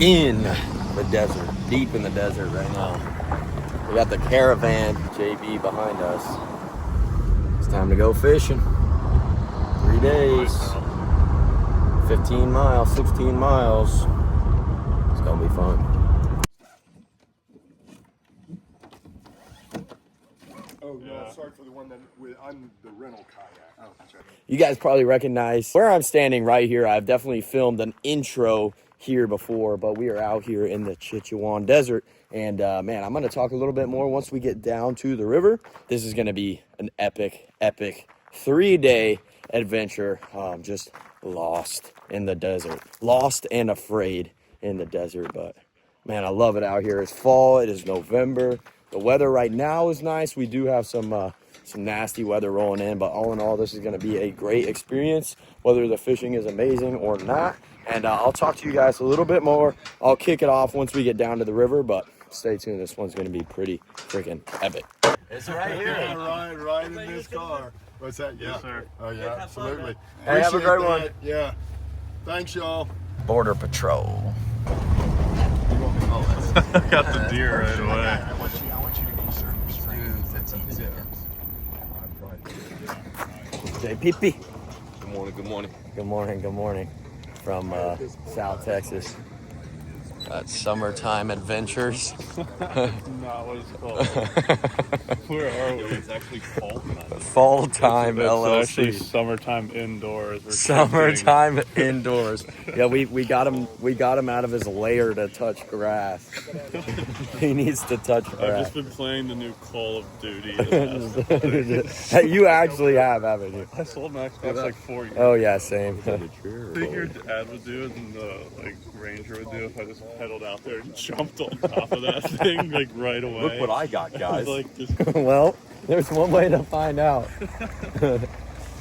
in the desert, deep in the desert right now. We got the caravan, JB, behind us. It's time to go fishing. 3 days, 15 miles, 16 miles. It's gonna be fun. Oh, no, sorry for the one that I'm the rental kayak. Oh, that's right. You guys probably recognize where I'm standing right here. I've definitely filmed an intro here before, but we are out here in the Chichewan Desert. And man, I'm going to talk a little bit more once we get down to the river. This is going to be an epic 3-day adventure. Just lost in the desert, lost and afraid in the desert. But man, I love it out here. It's fall. It is November. The weather right now is nice. We do have some nasty weather rolling in, but all in all, this is going to be a great experience, whether the fishing is amazing or not. And I'll talk to you guys a little bit more. I'll kick it off once we get down to the river, but stay tuned. This one's going to be pretty freaking epic. It's right here. Yeah, right in this car. What's that? Yeah. Yes, sir. Oh, yeah, absolutely. Hey, have a great one. Yeah. Thanks, y'all. Border Patrol. Got the deer right away. I want you to be certain 15 seconds. JPP. Good morning, good morning. Good morning, good morning. From South Texas. That's Summertime Adventures. Not what it's called. Where are we? It's actually fall time. Fall Time It's LLC. actually summertime indoors. We're Summertime indoors. Yeah, we got him out of his lair to touch grass. He needs to touch I've grass. just been playing the new Call of Duty. The past Hey, you actually have, haven't you? I sold my Xbox like 4 years. Oh yeah, same. I think your dad would do it and the Ranger would do if I just pedaled out there and jumped on top of that thing right away. Look what I got, guys. Well, there's one way to find out.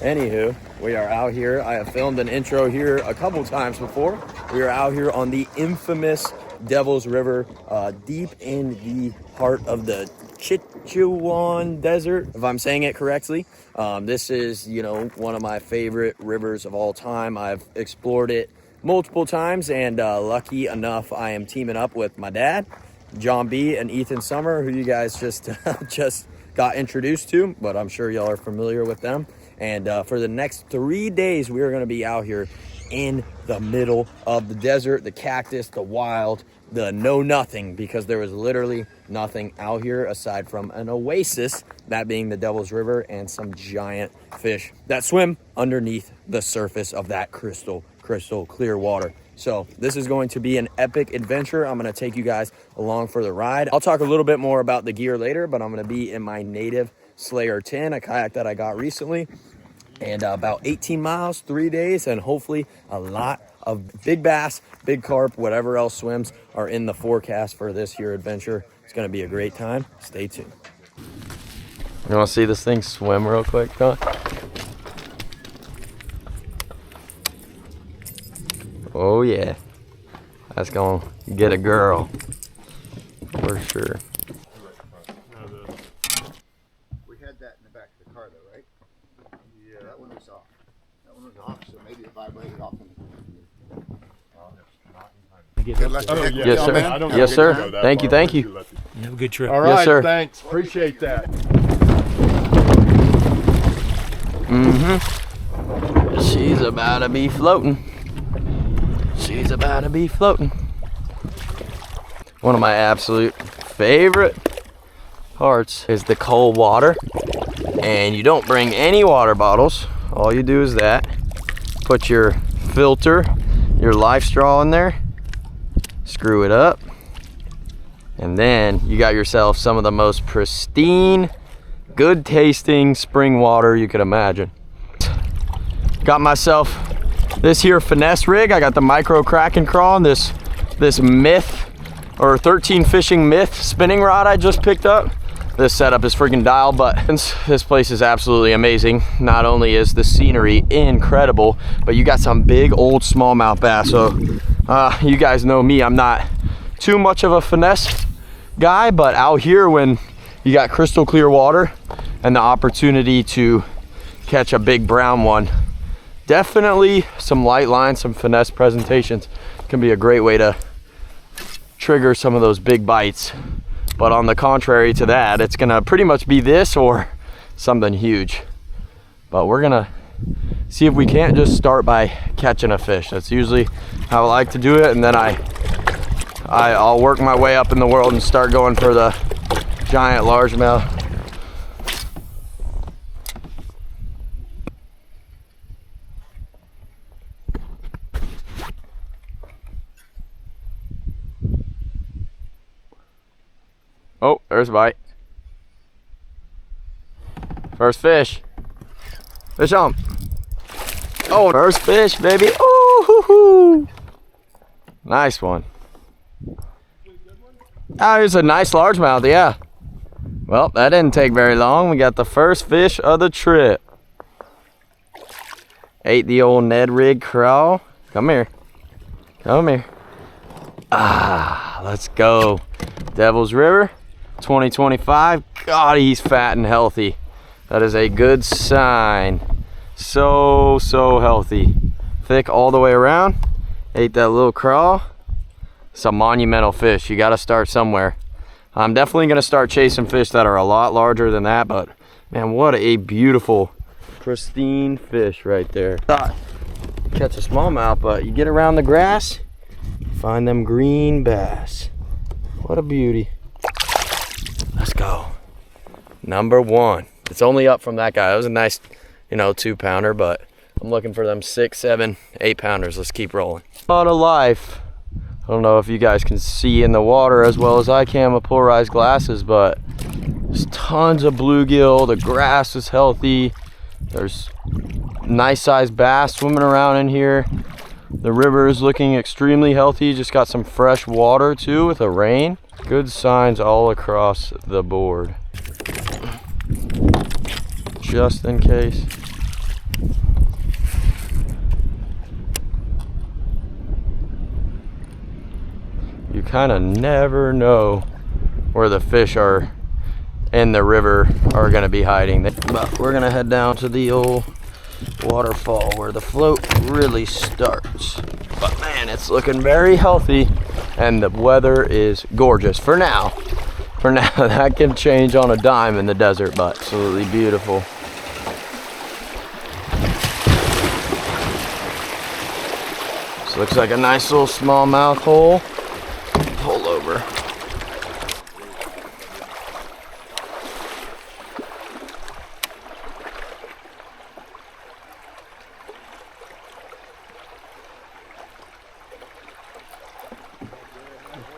Anywho, we are out here. I have filmed an intro here a couple times before. We are out here on the infamous Devil's River, deep in the heart of the Chichewan Desert, if I'm saying it correctly. This is, one of my favorite rivers of all time. I've explored it multiple times, and lucky enough, I am teaming up with my dad, John B. and Ethan Summer, who you guys just got introduced to, but I'm sure y'all are familiar with them. And for the next 3 days, we are going to be out here in the middle of the desert, the cactus, the wild, the nothing, because there was literally nothing out here aside from an oasis, that being the Devil's River, and some giant fish that swim underneath the surface of that crystal clear water. So this is going to be an epic adventure. I'm going to take you guys along for the ride. I'll talk a little bit more about the gear later, but I'm going to be in my native Slayer 10, a kayak that I got recently, and about 18 miles, 3 days, and hopefully a lot of big bass, big carp, whatever else swims are in the forecast for this here adventure. It's going to be a great time. Stay tuned. You want to see this thing swim real quick, Don? Oh yeah, that's gonna get a girl for sure. We had that in the back of the car, though, right? Yeah. That one was off. So maybe it vibrated off. Yes, sir. Yes, sir. Thank you. You have a good trip. All right, Yes, sir. thanks. Appreciate that. She's about to be floating. She's about to be floating. One of my absolute favorite parts is the cold water. And you don't bring any water bottles. All you do is that. Put your filter, your life straw in there. Screw it up. And then you got yourself some of the most pristine, good tasting spring water you could imagine. Got myself this here finesse rig. I got the micro Kraken crawl and this Myth or 13 fishing Myth spinning rod I just picked up. This setup is freaking dialed, but this place is absolutely amazing. Not only is the scenery incredible, but you got some big old smallmouth bass. So you guys know me, I'm not too much of a finesse guy, but out here when you got crystal clear water and the opportunity to catch a big brown one, definitely some light lines, some finesse presentations can be a great way to trigger some of those big bites. But on the contrary to that, it's gonna pretty much be this or something huge. But we're gonna see if we can't just start by catching a fish. That's usually how I like to do it, and then I'll work my way up in the world and start going for the giant largemouth. Oh, there's a bite. First fish. Fish on. Oh, first fish, baby. Ooh, hoo, hoo. Nice one. Oh, here's a nice largemouth, yeah. Well, that didn't take very long. We got the first fish of the trip. Ate the old Ned rig crawl. Come here. Come here. Ah, let's go. Devil's River 2025. God, he's fat and healthy. That is a good sign. So healthy. Thick all the way around. Ate that little crawl. It's a monumental fish. You got to start somewhere. I'm definitely going to start chasing fish that are a lot larger than that, but man, what a beautiful, pristine fish right there. Thought catch a smallmouth, but you get around the grass, find them green bass. What a beauty. Let's go. Number one. It's only up from that guy. It was a nice, 2-pounder, but I'm looking for them 6, 7, 8-pounders. Let's keep rolling. A lot of life. I don't know if you guys can see in the water as well as I can with polarized glasses, but there's tons of bluegill. The grass is healthy. There's nice sized bass swimming around in here. The river is looking extremely healthy. Just got some fresh water too with the rain. Good signs all across the board. Just in case. You kind of never know where the fish are in the river are going to be hiding. But we're going to head down to the old waterfall where the float really starts. But man, it's looking very healthy and the weather is gorgeous for now. For now, that can change on a dime in the desert, but absolutely beautiful. This looks like a nice little smallmouth hole. Pull over.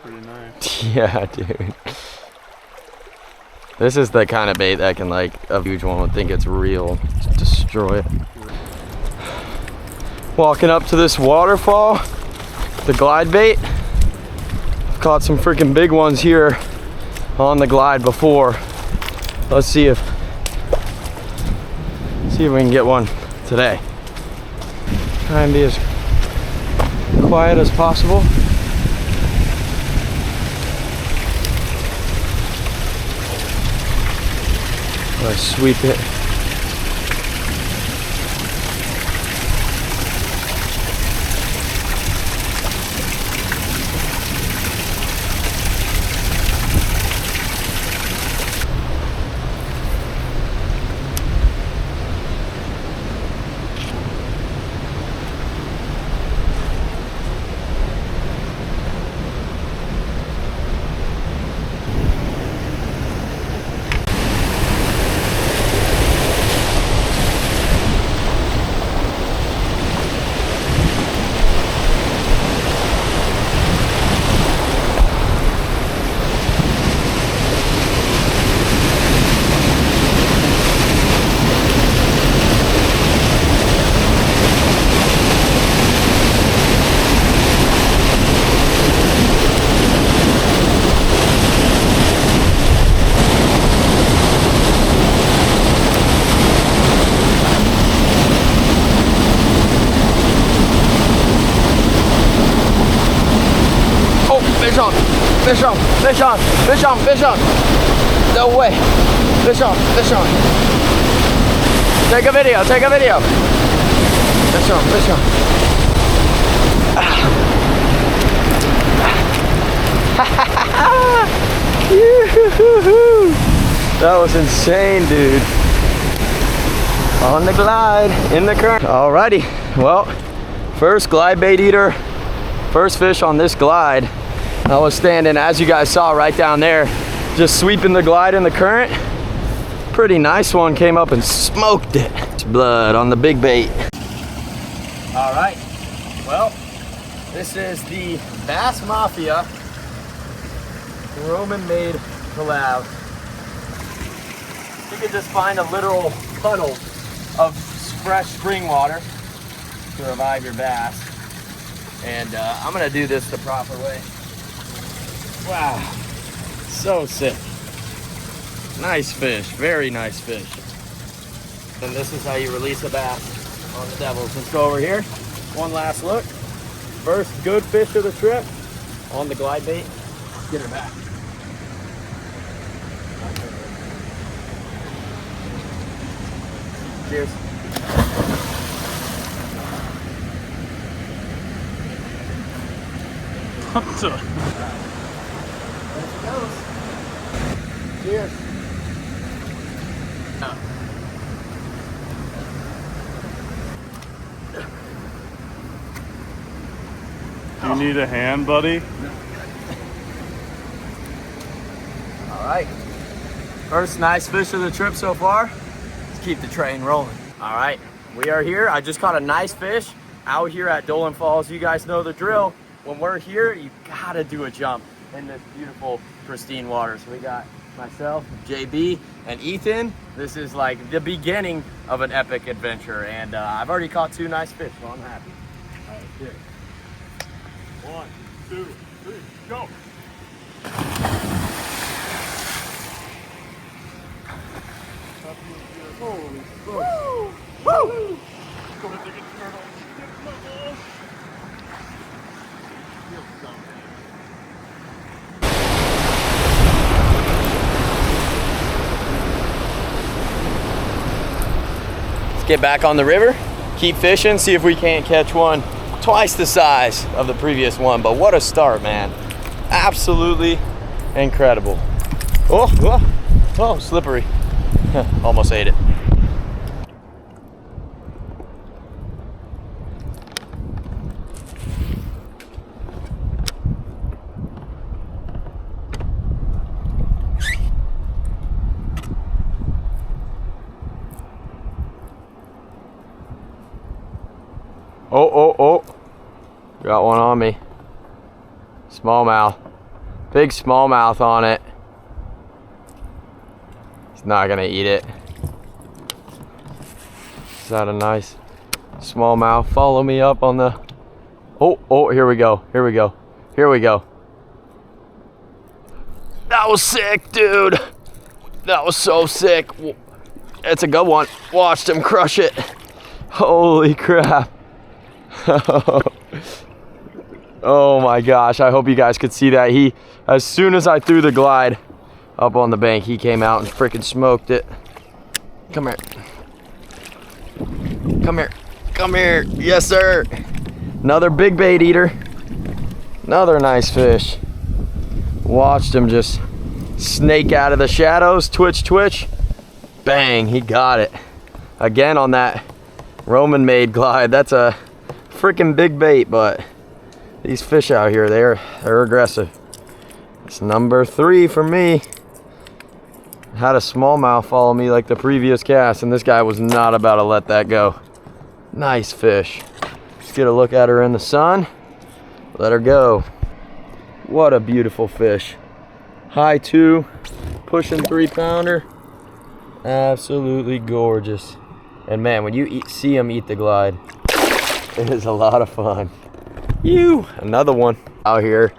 Pretty nice. Yeah, dude. This is the kind of bait that can, a huge one would think it's real, just destroy it. Walking up to this waterfall, the glide bait. Caught some freaking big ones here on the glide before. Let's see if we can get one today. Try and be as quiet as possible. I sweep it. Fish on, fish on, fish on, fish on. No way. Fish on, fish on. Take a video, take a video. Fish on, fish on. That was insane, dude. On the glide, in the current. Alrighty, well, first glide bait eater, first fish on this glide. I was standing, as you guys saw right down there, just sweeping the glide in the current. Pretty nice one, came up and smoked it. It's blood on the big bait. All right, well, this is the Bass Mafia Roman-made collab. You can just find a literal puddle of fresh spring water to revive your bass. And I'm gonna do this the proper way. Wow, so sick. Nice fish, very nice fish. And this is how you release a bass on the Devils. Let's go over here, one last look. First good fish of the trip on the glide bait. Let's get her back. Cheers. What the? There it goes. Cheers. Do you need a hand, buddy? All right. First nice fish of the trip so far. Let's keep the train rolling. All right, we are here. I just caught a nice fish out here at Dolan Falls. You guys know the drill. When we're here, you gotta do a jump in this beautiful, pristine water. So we got myself, JB, and Ethan. This is like the beginning of an epic adventure. And I've already caught 2 nice fish, so I'm happy. All right, cheers. 1, 2, 3, go! Holy smokes. Woo! Let's get back on the river, keep fishing, see if we can't catch one twice the size of the previous one. But what a start, man. Absolutely incredible. Oh, slippery. Almost ate it. Oh. Got one on me. Smallmouth. Big smallmouth on it. He's not gonna eat it. Is that a nice smallmouth? Follow me up on the... Oh, here we go. That was sick, dude. That was so sick. It's a good one. Watched him crush it. Holy crap. Oh my gosh, I hope you guys could see that. As soon as I threw the glide up on the bank, he came out and freaking smoked it. Come here. Yes, sir. Another big bait eater. Another nice fish. Watched him just snake out of the shadows. Twitch. Bang, he got it. Again on that Roman-made glide. That's a freaking big bait, but these fish out here, they're aggressive. It's number 3 for me. Had a smallmouth follow me like the previous cast, and this guy was not about to let that go. Nice fish. Let's get a look at her in the sun. Let her go. What a beautiful fish. High 2, pushing 3-pounder. Absolutely gorgeous. And man, when you see him eat the glide, it is a lot of fun. Another one out here.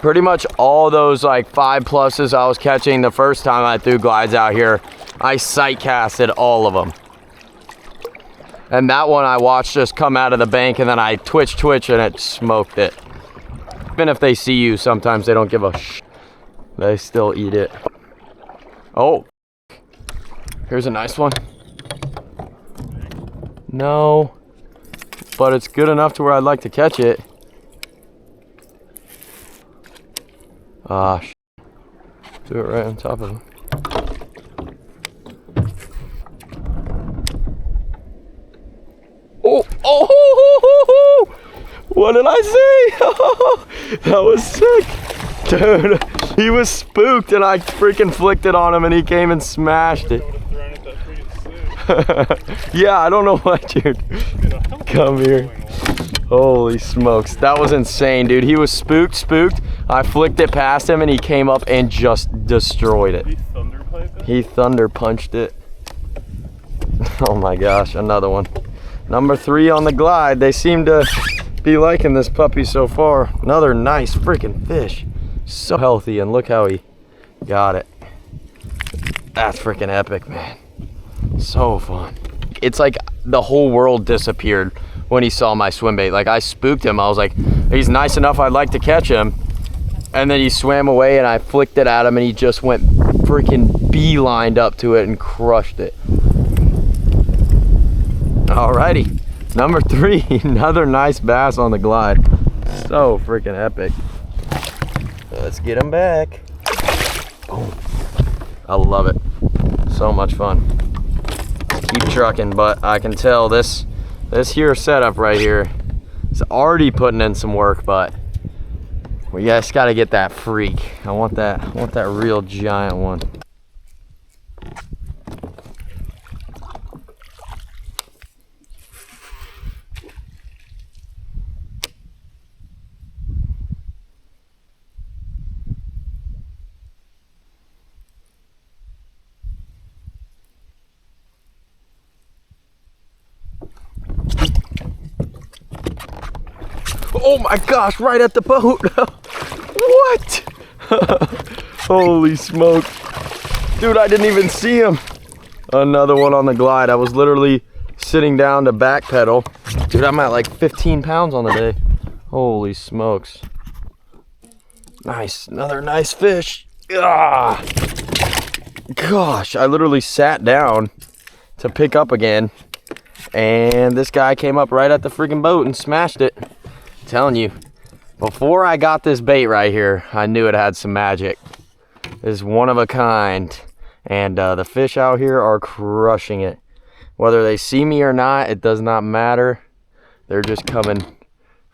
Pretty much all those like 5+s I was catching the first time I threw glides out here, I sight casted all of them. And that one I watched just come out of the bank, and then I twitch and it smoked it. Even if they see you, sometimes they don't give a sh. They still eat it. Oh, here's a nice one. No. but it's good enough to where I'd like to catch it. Ah, do it right on top of him. Oh, oh, what did I say? That was sick. Dude, he was spooked and I freaking flicked it on him and he came and smashed it. Yeah, I don't know what, dude. Come here. Holy smokes, that was insane, dude. He was spooked. I flicked it past him and he came up and just destroyed it. He thunder punched it. Oh my gosh, another one. Number 3 on the glide. They seem to be liking this puppy so far. Another nice freaking fish. So healthy, and look how he got it. That's freaking epic, man. So fun. It's like the whole world disappeared when he saw my swim bait. Like, I spooked him. I was like, he's nice enough, I'd like to catch him. And then he swam away and I flicked it at him and he just went freaking beelined up to it and crushed it. Alrighty, number 3, another nice bass on the glide. So freaking epic. Let's get him back. Boom. I love it. So much fun. Keep trucking, but I can tell this here setup right here is already putting in some work, but we just gotta get that freak. I want that real giant one. Oh my gosh, right at the boat. What? Holy smoke. Dude, I didn't even see him. Another one on the glide. I was literally sitting down to backpedal. Dude, I'm at like 15 pounds on the day. Holy smokes. Nice, another nice fish. Ah. Gosh, I literally sat down to pick up again. And this guy came up right at the freaking boat and smashed it. Telling you, before I got this bait right here, I knew it had some magic. It's one of a kind, and the fish out here are crushing it. Whether they see me or not, it does not matter. They're just coming,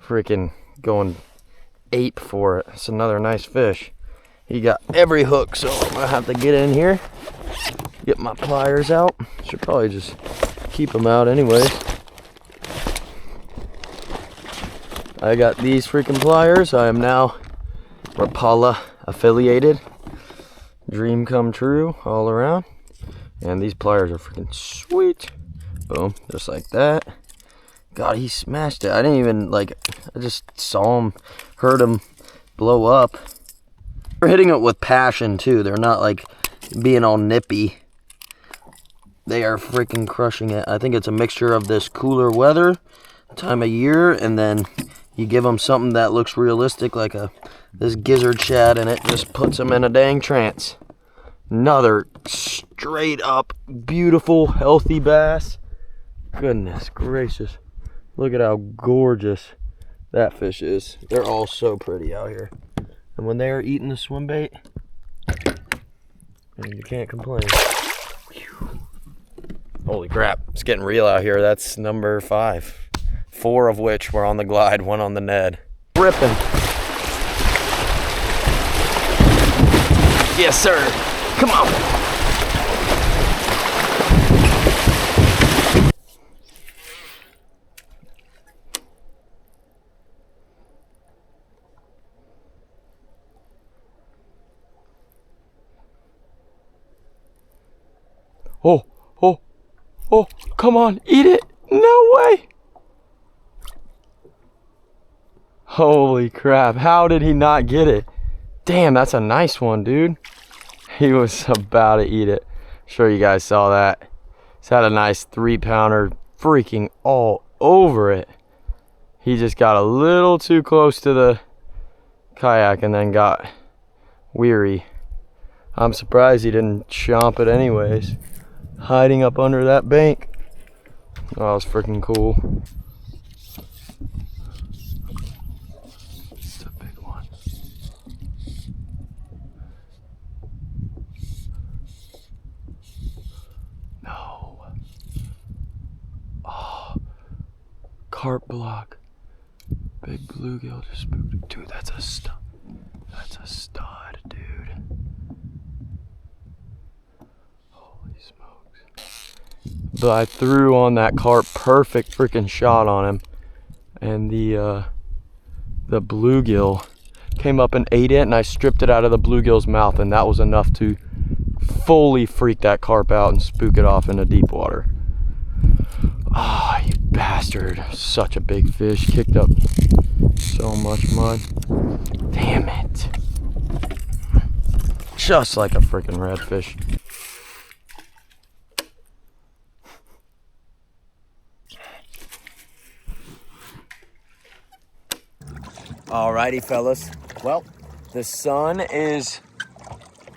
freaking going ape for it. It's another nice fish. He got every hook, so I'm gonna have to get in here, get my pliers out. Should probably just keep them out anyways. I got these freaking pliers. I am now Rapala affiliated. Dream come true all around. And these pliers are freaking sweet. Boom, just like that. God, he smashed it. I didn't even, like, I just saw him, heard him blow up. They're hitting it with passion too. They're not like being all nippy. They are freaking crushing it. I think it's a mixture of this cooler weather, time of year, and then you give them something that looks realistic, like this gizzard shad, and it just puts them in a dang trance. Another straight up beautiful healthy bass. Goodness gracious, look at how gorgeous that fish is. They're all so pretty out here, and when they are eating the swim bait, you can't complain. Whew. Holy crap, it's getting real out here. That's number 5. 4 of which were on the glide, 1 on the Ned. Ripping. Yes, sir. Come on. Oh, come on, eat it. No way. Holy crap, how did he not get it? Damn, that's a nice one, dude. He was about to eat it. I'm sure you guys saw that. He's had a nice 3-pounder freaking all over it. He just got a little too close to the kayak and then got weary. I'm surprised he didn't chomp it anyways. Hiding up under that bank. Oh, that was freaking cool. carp block. Big bluegill just spooked. Dude, that's a stud. That's a stud, dude. Holy smokes. But I threw on that carp, perfect freaking shot on him. And the bluegill came up and ate it, and I stripped it out of the bluegill's mouth, and that was enough to fully freak that carp out and spook it off into deep water. Ah, oh, you bastard. Such a big fish. Kicked up so much mud. Damn it. Just like a freaking redfish. Alrighty, fellas. Well, the sun is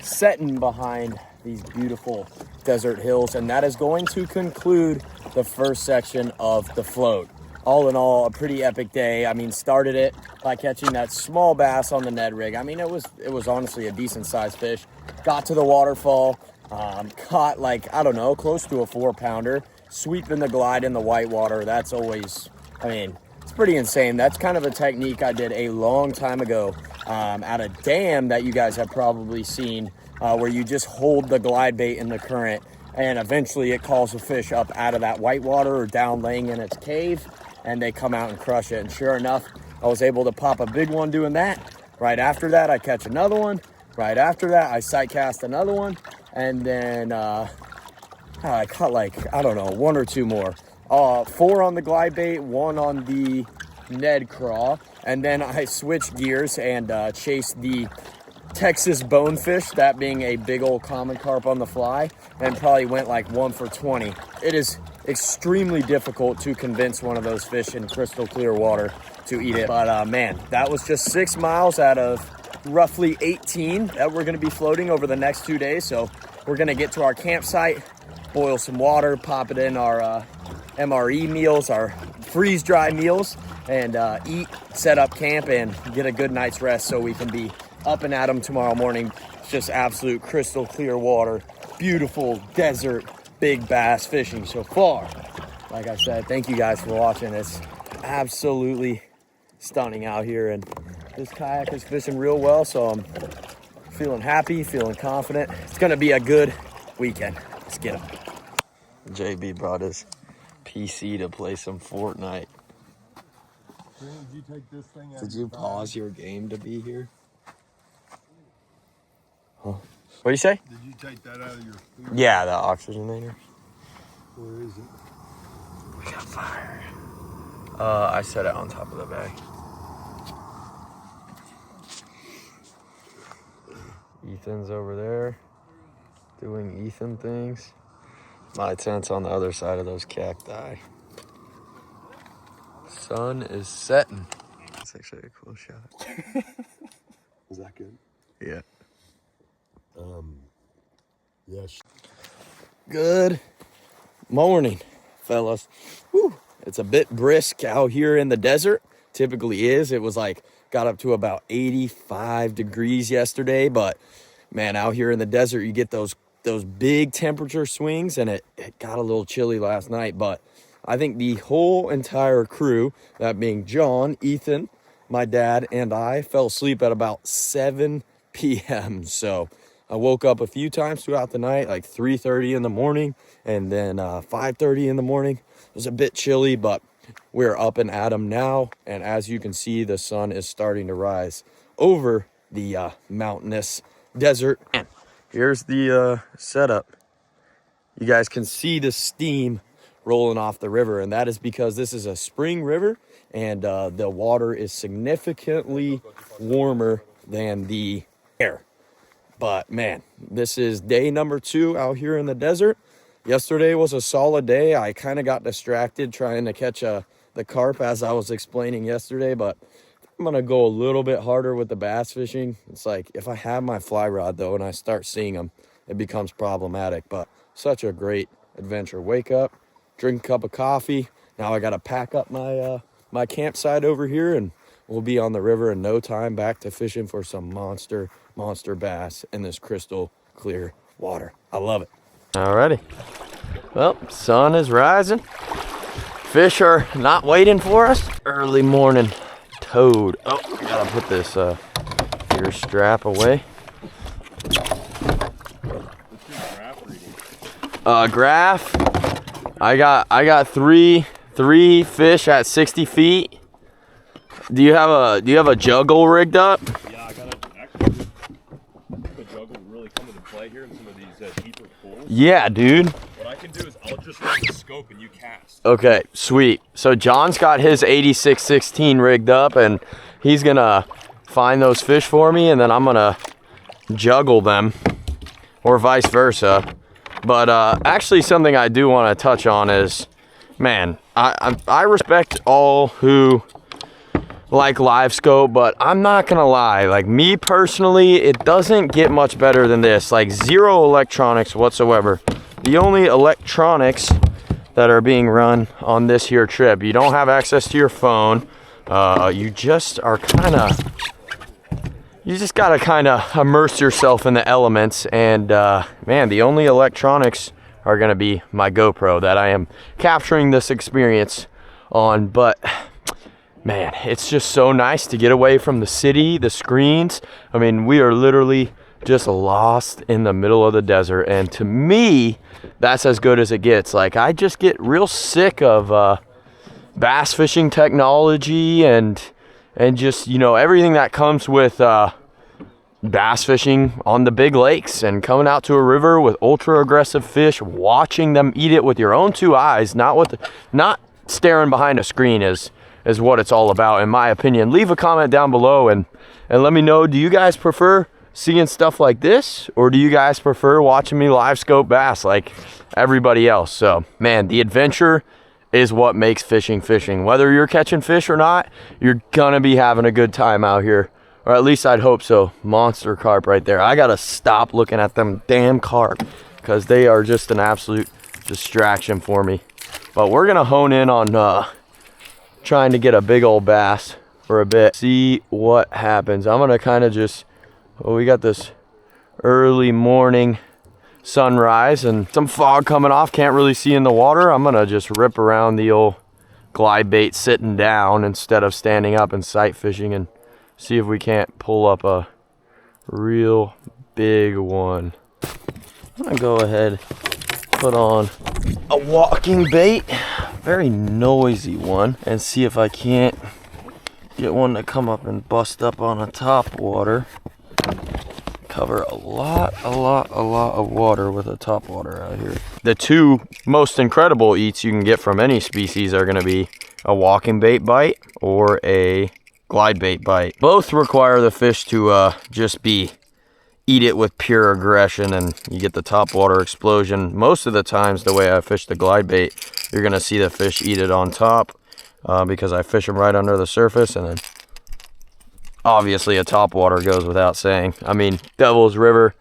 setting behind these beautiful desert hills, and that is going to conclude the first section of the float. All in all, a pretty epic day. I mean, started it by catching that small bass on the Ned rig. I mean, it was honestly a decent sized fish. Got to the waterfall, caught like, I don't know, close to a 4-pounder. Sweeping the glide in the whitewater. That's always, I mean, it's pretty insane. That's kind of a technique I did a long time ago at a dam that you guys have probably seen, where you just hold the glide bait in the current, and eventually it calls a fish up out of that whitewater or down laying in its cave, and they come out and crush it. And sure enough, I was able to pop a big one doing that. Right after that, I catch another one. Right after that, I sight cast another one, and then I caught like, I don't know, 1 or 2 more. 4 on the glide bait, 1 on the Ned craw, and then I switched gears and chased the Texas bonefish, that being a big old common carp on the fly, and probably went like 1 for 20. It is extremely difficult to convince one of those fish in crystal clear water to eat it. But man, that was just 6 miles out of roughly 18 that we're gonna be floating over the next 2 days. So we're gonna get to our campsite, boil some water, pop it in our MRE meals, our freeze dry meals, and eat, set up camp, and get a good night's rest so we can be up and at them tomorrow morning. It's just absolute crystal clear water, beautiful desert, big bass fishing so far. Like I said, thank you guys for watching. It's absolutely stunning out here, and this kayak is fishing real well, so I'm feeling happy, feeling confident. It's gonna be a good weekend. Let's get them. JB brought his PC to play some Fortnite. Did you pause your game to be here? Huh? What do you say? Did you take that out of your food? Yeah, the oxygenator. Where is it? We got fire. I set it on top of the bag. Ethan's over there doing Ethan things. My tent's on the other side of those cacti. Sun is setting. That's actually a cool shot. Is that good? Yeah. Yes. Good morning, fellas. Whew. It's a bit brisk out here in the desert. Typically is. It was like, got up to about 85 degrees yesterday, but man, out here in the desert, you get those big temperature swings, and it got a little chilly last night, but I think the whole entire crew, that being John, Ethan, my dad, and I, fell asleep at about 7 p.m. So I woke up a few times throughout the night, like 3:30 in the morning, and then 5:30 in the morning. It was a bit chilly, but we're up and at 'em now, and as you can see, the sun is starting to rise over the mountainous desert. And here's the setup. You guys can see the steam rolling off the river, and that is because this is a spring river, and the water is significantly warmer than the air. But man, this is day number 2 out here in the desert. Yesterday was a solid day. I kind of got distracted trying to catch the carp, as I was explaining yesterday, but I'm gonna go a little bit harder with the bass fishing. It's like, if I have my fly rod though and I start seeing them, it becomes problematic. But such a great adventure. Wake up, drink a cup of coffee. Now I gotta pack up my my campsite over here, and we'll be on the river in no time, back to fishing for some monster bass in this crystal clear water. I love it. Alrighty. Well, sun is rising. Fish are not waiting for us. Early morning toad. Oh, gotta put this ear strap away. Graph. I got three fish at 60 feet. Do you have a juggle rigged up? Yeah, I got actually the juggle really come into play here in some of these deeper pools. Yeah, dude. What I can do is I'll just run the scope and you cast. Okay, sweet. So John's got his 8616 rigged up, and he's gonna find those fish for me, and then I'm gonna juggle them, or vice versa. But actually, something I do want to touch on is, man, I respect all who like live scope, but I'm not gonna lie, like me personally, it doesn't get much better than this. Like, zero electronics whatsoever. The only electronics that are being run on this here trip, you don't have access to your phone. You just are you just gotta kind of immerse yourself in the elements, and man, the only electronics are gonna be my GoPro that I am capturing this experience on. But man, it's just so nice to get away from the city, the screens. I mean, we are literally just lost in the middle of the desert, and to me, that's as good as it gets. Like, I just get real sick of bass fishing technology and just, you know, everything that comes with bass fishing on the big lakes, and coming out to a river with ultra aggressive fish, watching them eat it with your own two eyes, not staring behind a screen is what it's all about, in my opinion. Leave a comment down below and let me know, do you guys prefer seeing stuff like this, or do you guys prefer watching me live scope bass like everybody else? So, man, the adventure is what makes fishing fishing. Whether you're catching fish or not, you're gonna be having a good time out here, or at least I'd hope so. Monster carp right there. I gotta stop looking at them damn carp because they are just an absolute distraction for me. But we're gonna hone in on trying to get a big old bass for a bit, see what happens. I'm gonna kind of just, well, we got this early morning sunrise and some fog coming off, can't really see in the water. I'm gonna just rip around the old glide bait sitting down instead of standing up and sight fishing, and see if we can't pull up a real big one. I'm gonna go ahead, put on a walking bait, very noisy one, and see if I can't get one to come up and bust up on a top water. Cover a lot of water with a top water out here. The two most incredible eats you can get from any species are gonna be a walking bait bite or a glide bait bite. Both require the fish to just eat it with pure aggression, and you get the top water explosion. Most of the times, the way I fish the glide bait, you're gonna see the fish eat it on top because I fish them right under the surface, and then obviously a top water goes without saying. I mean, Devil's River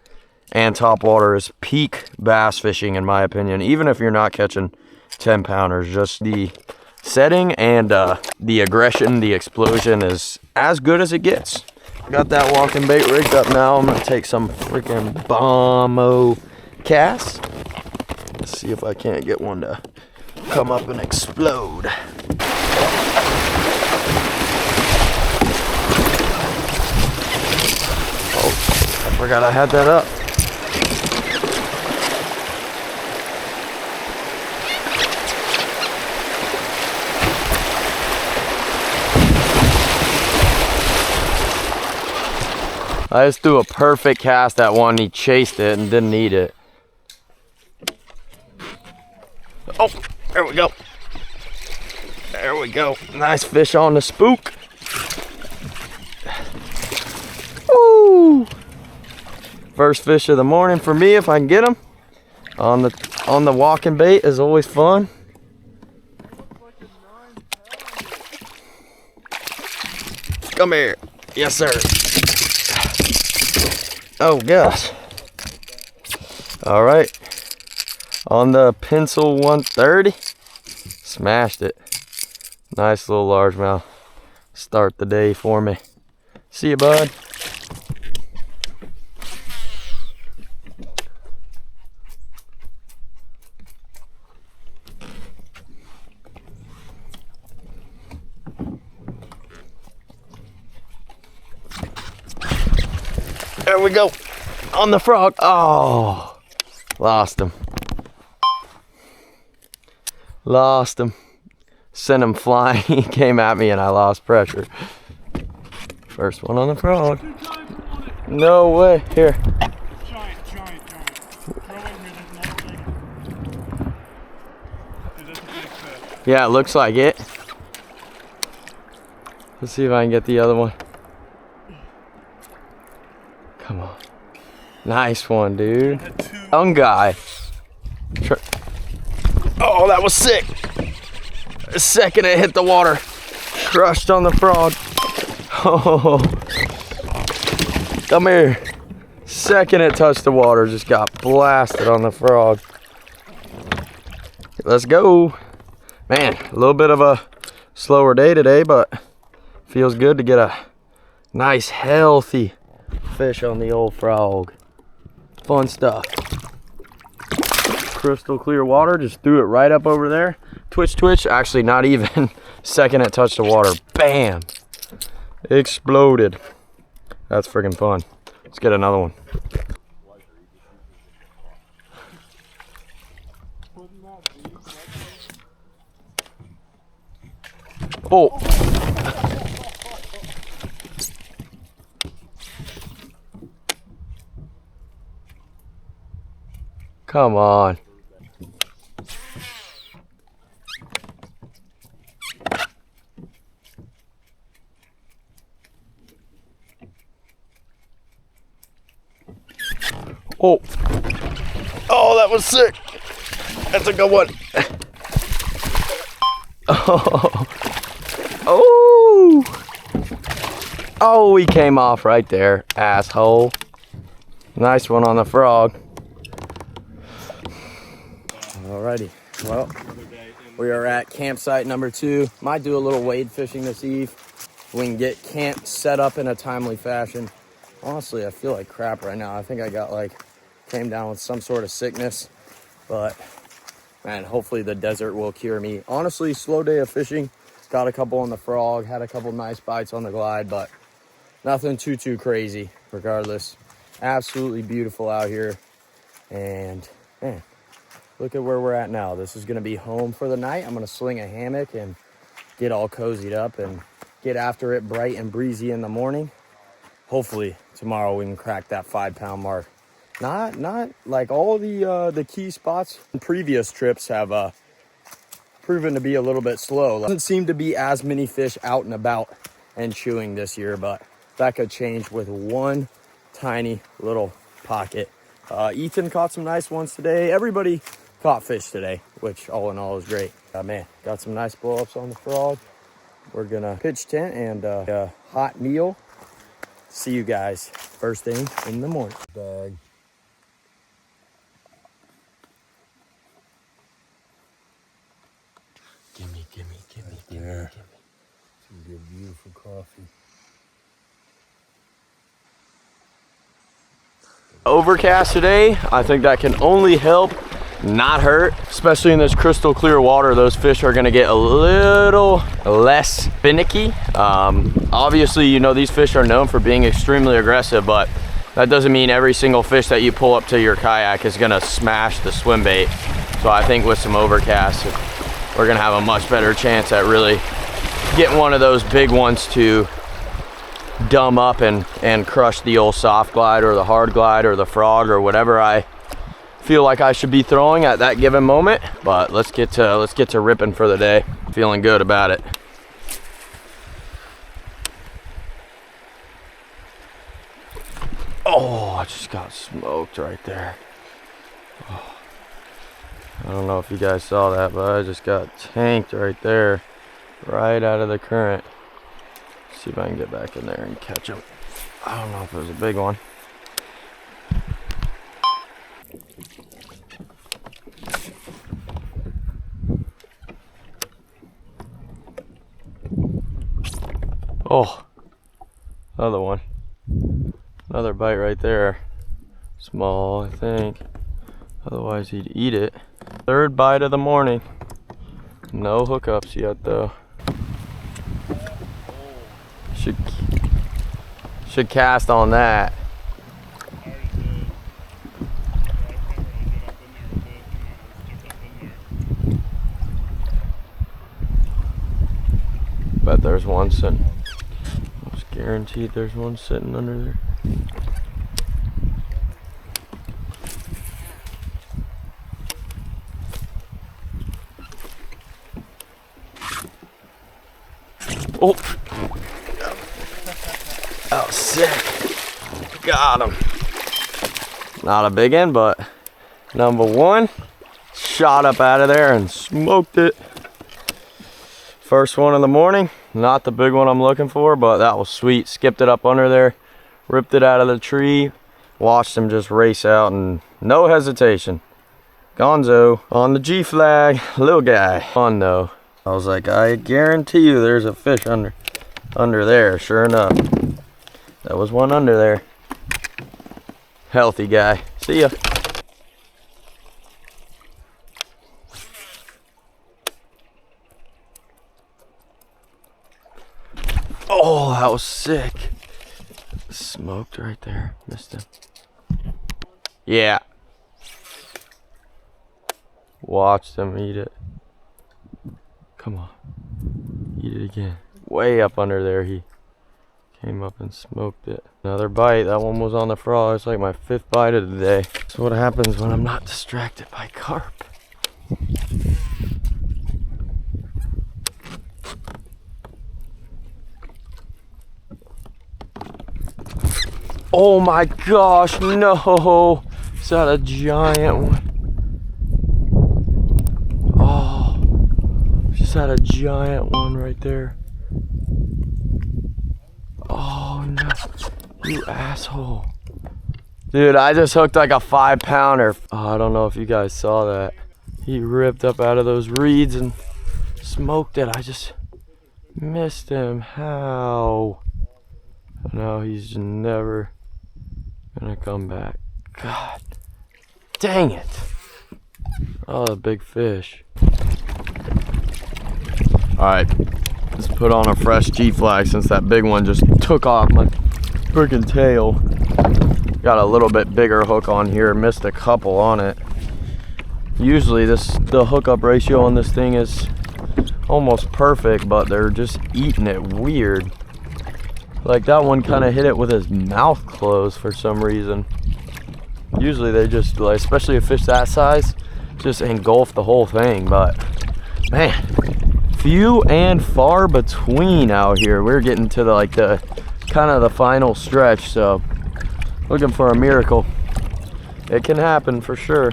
and top water is peak bass fishing in my opinion. Even if you're not catching 10 pounders, just the setting and the aggression, the explosion is as good as it gets. Got that walking bait rigged up now. I'm gonna take some freaking bomb-o casts. Let's see if I can't get one to come up and explode. Oh, I forgot I had that up. I just threw a perfect cast at one. He chased it and didn't eat it. Oh, there we go. There we go. Nice fish on the spook. Woo! First fish of the morning for me if I can get him. On the walking bait is always fun. Come here. Yes, sir. Oh gosh. All right, on the pencil 130, smashed it. Nice little largemouth. Start the day for me. See you, bud. There we go. On the frog. Oh, lost him. Lost him. Sent him flying. He came at me and I lost pressure. First one on the frog. No way. Here. Giant. Throw in here, there's another big. Dude, that's a big fish. Yeah, it looks like it. Let's see if I can get the other one. Come on. Nice one, dude. Young guy. Oh, that was sick. The second it hit the water, crushed on the frog. Oh, come here. Second it touched the water, just got blasted on the frog. Let's go. Man, a little bit of a slower day today, but feels good to get a nice, healthy fish on the old frog. Fun stuff. Crystal clear water, just threw it right up over there. Twitch, actually not even. Second it touched the water, bam, exploded. That's freaking fun. Let's get another one. Oh. Come on. Oh. Oh, that was sick. That's a good one. Oh. Oh. Oh, he came off right there, asshole. Nice one on the frog. Alrighty, well, we are at campsite number 2. Might do a little wade fishing this eve. We can get camp set up in a timely fashion. Honestly, I feel like crap right now. I think I got came down with some sort of sickness, but man, hopefully the desert will cure me. Honestly, slow day of fishing. Got a couple on the frog, had a couple nice bites on the glide, but nothing too crazy regardless. Absolutely beautiful out here. And man, look at where we're at now. This is gonna be home for the night. I'm gonna sling a hammock and get all cozied up and get after it bright and breezy in the morning. Hopefully tomorrow we can crack that 5-pound mark. Not like all the key spots in previous trips have proven to be a little bit slow. Doesn't seem to be as many fish out and about and chewing this year, but that could change with one tiny little pocket. Ethan caught some nice ones today. Everybody caught fish today, which all in all is great. Man, got some nice blow-ups on the frog. We're gonna pitch tent and a hot meal. See you guys first thing in the morning. Bag. Gimme. There. Some good, beautiful coffee. Overcast today. I think that can only help, not hurt. Especially in this crystal clear water, those fish are gonna get a little less finicky. Obviously, you know, these fish are known for being extremely aggressive, but that doesn't mean every single fish that you pull up to your kayak is gonna smash the swim bait. So I think with some overcast, we're gonna have a much better chance at really getting one of those big ones to dumb up and crush the old soft glide or the hard glide or the frog or whatever I feel like I should be throwing at that given moment. But let's get to ripping for the day. Feeling good about it. Oh, I just got smoked right there. Oh. I don't know if you guys saw that, but I just got tanked right there, right out of the current. Let's see if I can get back in there and catch him. I don't know if it was a big one. Oh, another one. Another bite right there. Small, I think. Otherwise he'd eat it. Third bite of the morning. No hookups yet though. Should cast on that. there's one sitting. Almost guaranteed there's one sitting under there. Oh, oh, sick. Got him. Not a big one, but number one. Shot up out of there and smoked it. First one of the morning. Not the big one I'm looking for, but that was sweet. Skipped it up under there, ripped it out of the tree, watched him just race out, and no hesitation. Gonzo on the G flag, little guy. Fun though. I was like, I guarantee you there's a fish under there. Sure enough, that was one under there. Healthy guy. See ya. Oh, that was sick. Smoked right there. Missed him. Yeah. Watched him eat it. Come on. Eat it again. Way up under there, he came up and smoked it. Another bite. That one was on the frog. It's like my 5th bite of the day. That's what happens when I'm not distracted by carp. Oh my gosh, no! Is that a giant one? Oh, just had a giant one right there. Oh no, you asshole. Dude, I just hooked like a 5-pounder. Oh, I don't know if you guys saw that. He ripped up out of those reeds and smoked it. I just missed him. How? No, he's never gonna come back. God dang it. Oh, a big fish. Alright, let's put on a fresh G flag since that big one just took off my freaking tail. Got a little bit bigger hook on here, missed a couple on it. Usually the hookup ratio on this thing is almost perfect, but they're just eating it weird. Like that one kind of hit it with his mouth closed for some reason. Usually they just, like, especially a fish that size, just engulf the whole thing. But man, few and far between out here. We're getting to the kind of the final stretch, so looking for a miracle. It can happen for sure.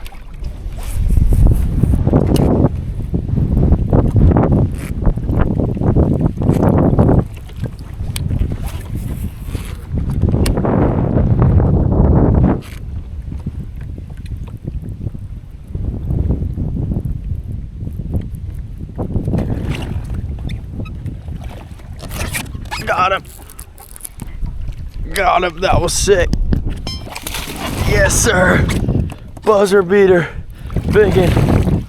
Got him. Got him. That was sick. Yes, sir. Buzzer beater. Biggin.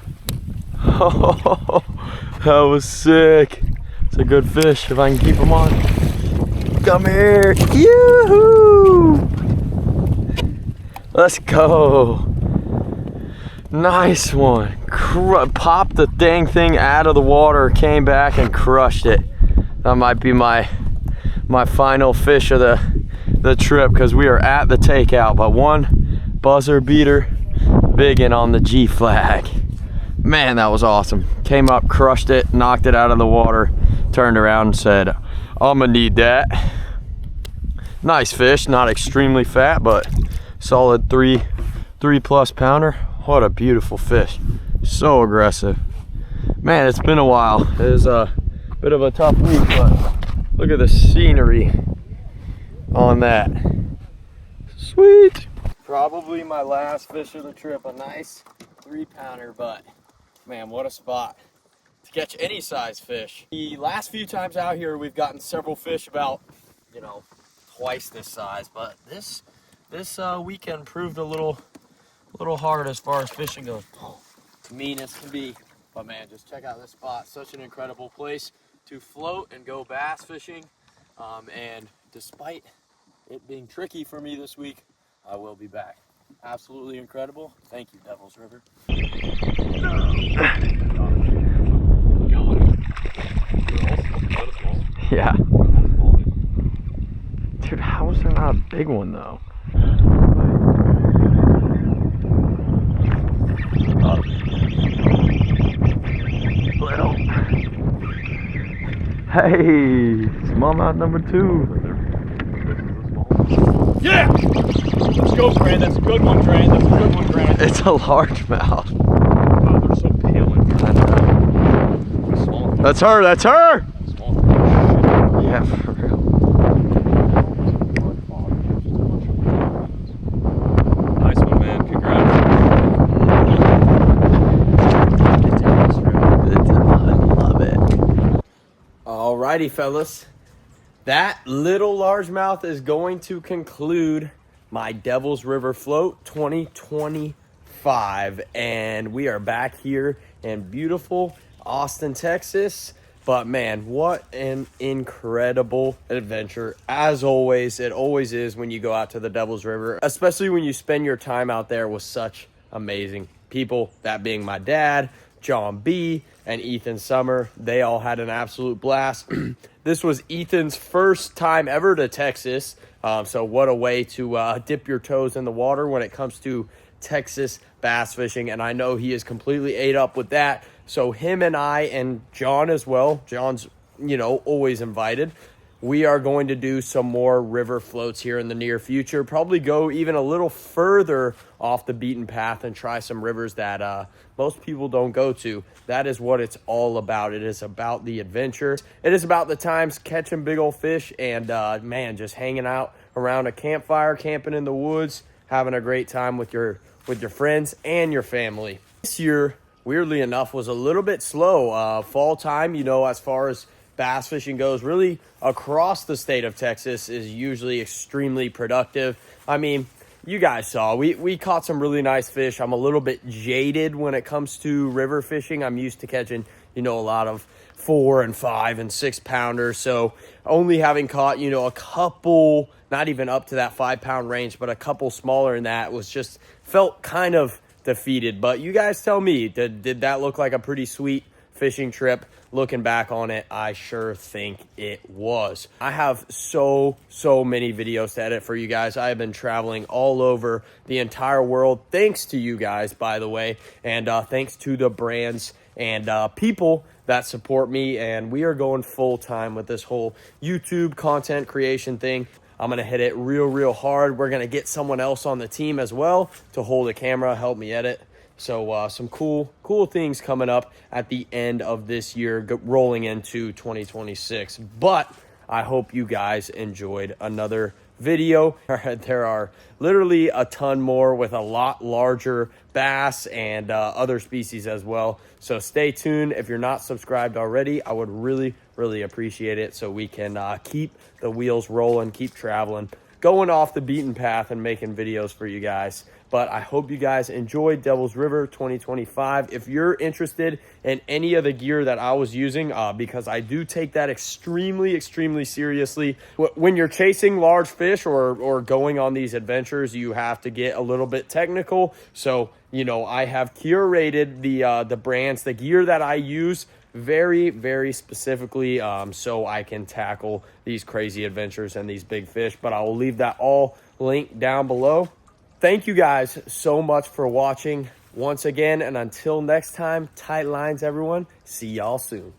Oh, that was sick. It's a good fish if I can keep him on. Come here. Yoo-hoo! Let's go. Nice one. Popped the dang thing out of the water, came back and crushed it. That might be my final fish of the trip, because we are at the takeout. But one buzzer beater biggin on the G flag. Man, that was awesome. Came up, crushed it, knocked it out of the water, turned around and said, I'm gonna need that. Nice fish, not extremely fat, but solid 3+ pounder. What a beautiful fish. So aggressive. Man, it's been a while. It was a bit of a tough week, but look at the scenery on that. Sweet. Probably my last fish of the trip, a nice 3-pounder, but man, what a spot to catch any size fish. The last few times out here, we've gotten several fish about, twice this size, but this weekend proved a little hard as far as fishing goes. Mean as can be, but man, just check out this spot. Such an incredible place to float and go bass fishing, and despite it being tricky for me this week, I will be back. Absolutely incredible. Thank you, Devil's River. big one though. Little. Hey, smallmouth number 2. Yeah! Let's go, Grant. That's a good one, Grant. That's a good one, Grant. It's a largemouth. Wow, they're so pale and I know. small. That's her, that's her! Small. Yeah, for real. Nice one, man. Congrats. I love it. Alrighty, fellas. That little largemouth is going to conclude my Devil's River Float 2025. And we are back here in beautiful Austin, Texas. But man, what an incredible adventure. As always, it always is when you go out to the Devil's River, especially when you spend your time out there with such amazing people, that being my dad, John B, and Ethan Summer. They all had an absolute blast. This was Ethan's first time ever to Texas. So what a way to dip your toes in the water when it comes to Texas bass fishing. And I know he is completely ate up with that. So him and I and John as well, John's, you know, always invited. We are going to do some more river floats here in the near future. Probably go even a little further off the beaten path and try some rivers that most people don't go to. That is what it's all about. It is about the adventure. It is about the times catching big old fish and, man, just hanging out around a campfire, camping in the woods, having a great time with your friends and your family. This year, weirdly enough, was a little bit slow. Fall time, you know, as far as bass fishing goes, really across the state of Texas is usually extremely productive. I mean, you guys saw, we caught some really nice fish. I'm a little bit jaded when it comes to river fishing. I'm used to catching, you know, a lot of 4 and 5 and 6 pounders. So only having caught, you know, a couple, not even up to that 5-pound range, but a couple smaller than that was just felt kind of defeated. But you guys tell me, did that look like a pretty sweet fishing trip? Looking back on it, I sure think it was. I have so many videos to edit for you guys. I have been traveling all over the entire world, thanks to you guys, by the way, and thanks to the brands and people that support me. And we are going full time with this whole YouTube content creation thing. I'm going to hit it real hard. We're going to get someone else on the team as well to hold a camera, help me edit. So some cool things coming up at the end of this year, rolling into 2026. But I hope you guys enjoyed another video. There are literally a ton more with a lot larger bass and other species as well. So stay tuned. If you're not subscribed already, I would really appreciate it, so we can keep the wheels rolling, keep traveling, going off the beaten path and making videos for you guys. But I hope you guys enjoyed Devil's River 2025. If you're interested in any of the gear that I was using, because I do take that extremely seriously. When you're chasing large fish or going on these adventures, you have to get a little bit technical. So, you know, I have curated the brands, the gear that I use very specifically, so I can tackle these crazy adventures and these big fish. But I will leave that all linked down below. Thank you guys so much for watching once again, and until next time, tight lines everyone. See y'all soon.